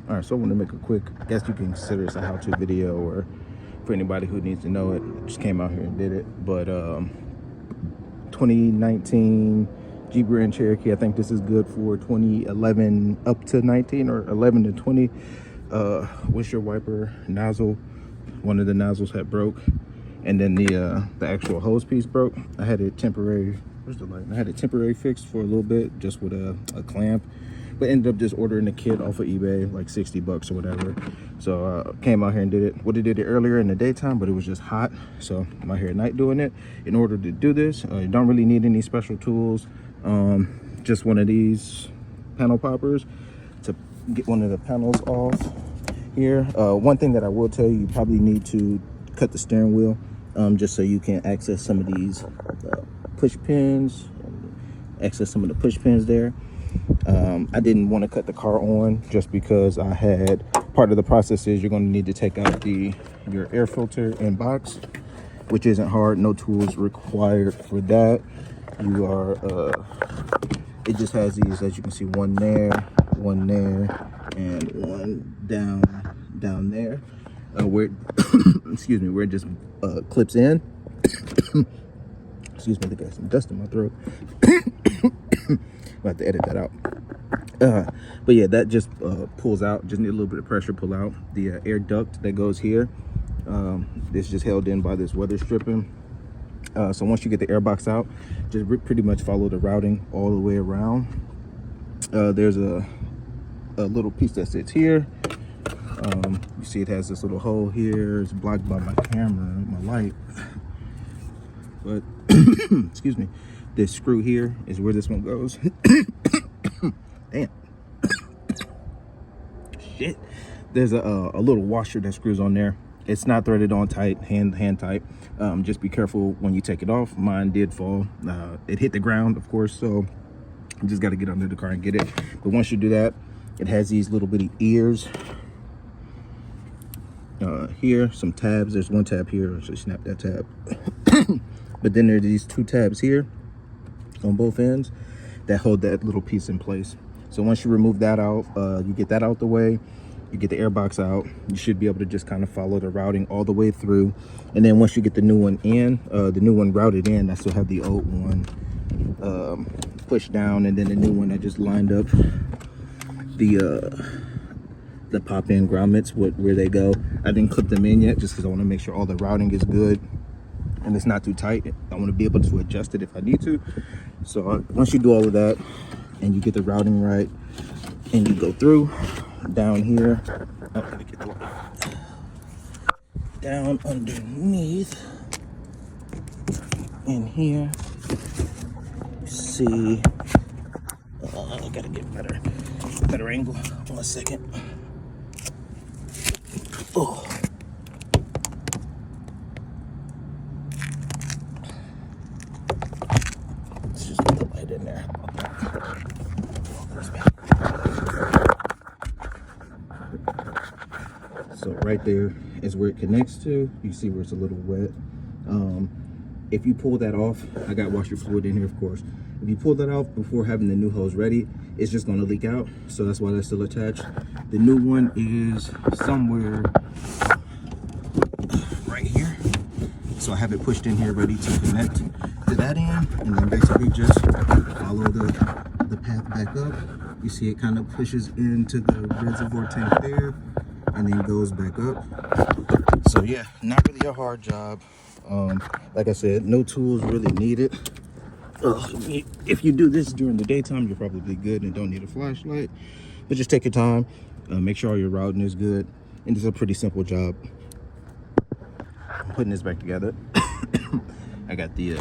All right, so I want to make a quick, I guess you can consider this a how-to video, or for anybody who needs to know it, just came out here and did it. But 2019 Jeep Grand Cherokee, I think this is good for 2011 up to 19 or 11 to 20. Windshield wiper nozzle, one of the nozzles had broke, and then the actual hose piece broke. I had it temporary, where's the light? I had it temporary fixed for a little bit, just with a clamp, but ended up just ordering the kit off of eBay, like 60 bucks or whatever. So came out here and did it. Would have did it earlier in the daytime, but it was just hot, so I'm out here at night doing it. In order to do this, you don't really need any special tools, just one of these panel poppers to get one of the panels off here. One thing that I will tell you, you probably need to cut the steering wheel, just so you can access some of these push pins, access some of the push pins there. I didn't want to cut the car on just because I had, part of the process is you're going to need to take out your air filter and box, which isn't hard. No tools required for that. You are it just has these, as you can see, one there, and one down there, where excuse me, where it just clips in. Excuse me, I got some dust in my throat. I have to edit that out. But yeah, that just pulls out. Just need a little bit of pressure, pull out the air duct that goes here. It's just held in by this weather stripping. So once you get the air box out, just pretty much follow the routing all the way around. There's a little piece that sits here. You see it has this little hole here. It's blocked by my camera, my light. But excuse me, this screw here is where this one goes. Damn. Shit. There's a little washer that screws on there. It's not threaded on tight, hand tight. Just be careful when you take it off. Mine did fall. It hit the ground, of course, so you just got to get under the car and get it. But once you do that, it has these little bitty ears. Here, some tabs. There's one tab here, so snap that tab. But then there are these two tabs here on both ends that hold that little piece in place. So once you remove that out, you get that out the way, you get the air box out, you should be able to just kind of follow the routing all the way through. And then once you get the new one in, the new one routed in, I still have the old one pushed down, and then the new one I just lined up the pop-in grommets where they go. I didn't clip them in yet just because I want to make sure all the routing is good and it's not too tight. I want to be able to adjust it if I need to. So once you do all of that and you get the routing right and you go through down here, oh, let me get the light. Down underneath in here, you see, I gotta get better angle. 1 second. Oh. Let's just put the light in there. So right there is where it connects to. You see where it's a little wet. If you pull that off, I got washer fluid in here, of course. If you pull that off before having the new hose ready, it's just going to leak out. So that's why that's still attached. The new one is somewhere right here. So I have it pushed in here ready to connect to that end, and then basically just follow the path back up. You see it kind of pushes into the reservoir tank there and then goes back up. So yeah, not really a hard job. Like I said, no tools really needed. If you do this during the daytime, you're probably good and don't need a flashlight, but just take your time, make sure all your routing is good, and it's a pretty simple job. I'm putting this back together. I got the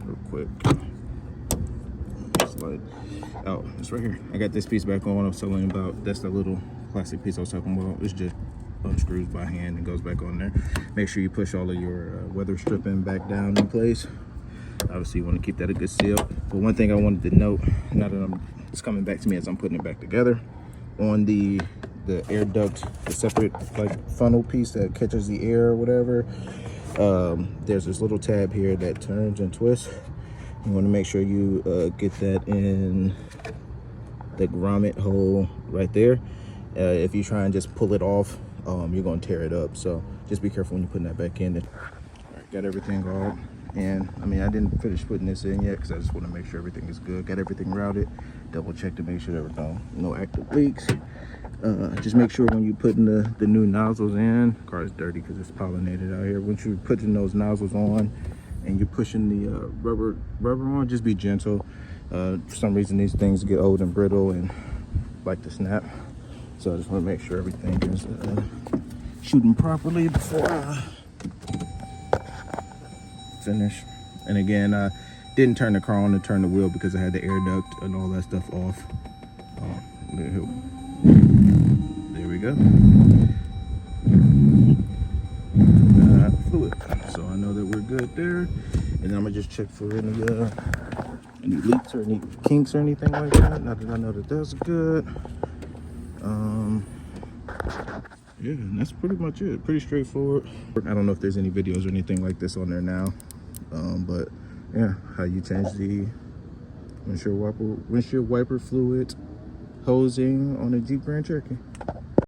real quick slide. Oh, it's right here. I got this piece back on. I was telling you about. That's the little plastic piece I was talking about. It's just unscrews by hand and goes back on there. Make sure you push all of your weather stripping back down in place. Obviously you want to keep that a good seal. But one thing I wanted to note, now that it's coming back to me as I'm putting it back together, on the air duct, the separate like funnel piece that catches the air or whatever, there's this little tab here that turns and twists. You want to make sure you get that in the grommet hole right there. If you try and just pull it off, you're gonna tear it up. So just be careful when you're putting that back in. All right, got everything all, and I mean, I didn't finish putting this in yet because I just want to make sure everything is good. Got everything routed, double check to make sure there were no active leaks. Just make sure when you putting the new nozzles in, the car is dirty because it's pollinated out here. Once you're putting those nozzles on and you're pushing the rubber on, just be gentle. For some reason these things get old and brittle and like to snap, so I just want to make sure everything is shooting properly before I finish. And again, I didn't turn the car on to turn the wheel because I had the air duct and all that stuff off. There we go. Fluid, so I know that we're good there. And then I'm gonna just check for any leaks or any kinks or anything like that. Now that I know that that's good. Yeah, and that's pretty much it. Pretty straightforward. I don't know if there's any videos or anything like this on there now, but yeah, how you change the windshield wiper fluid hosing on a Jeep Grand Cherokee.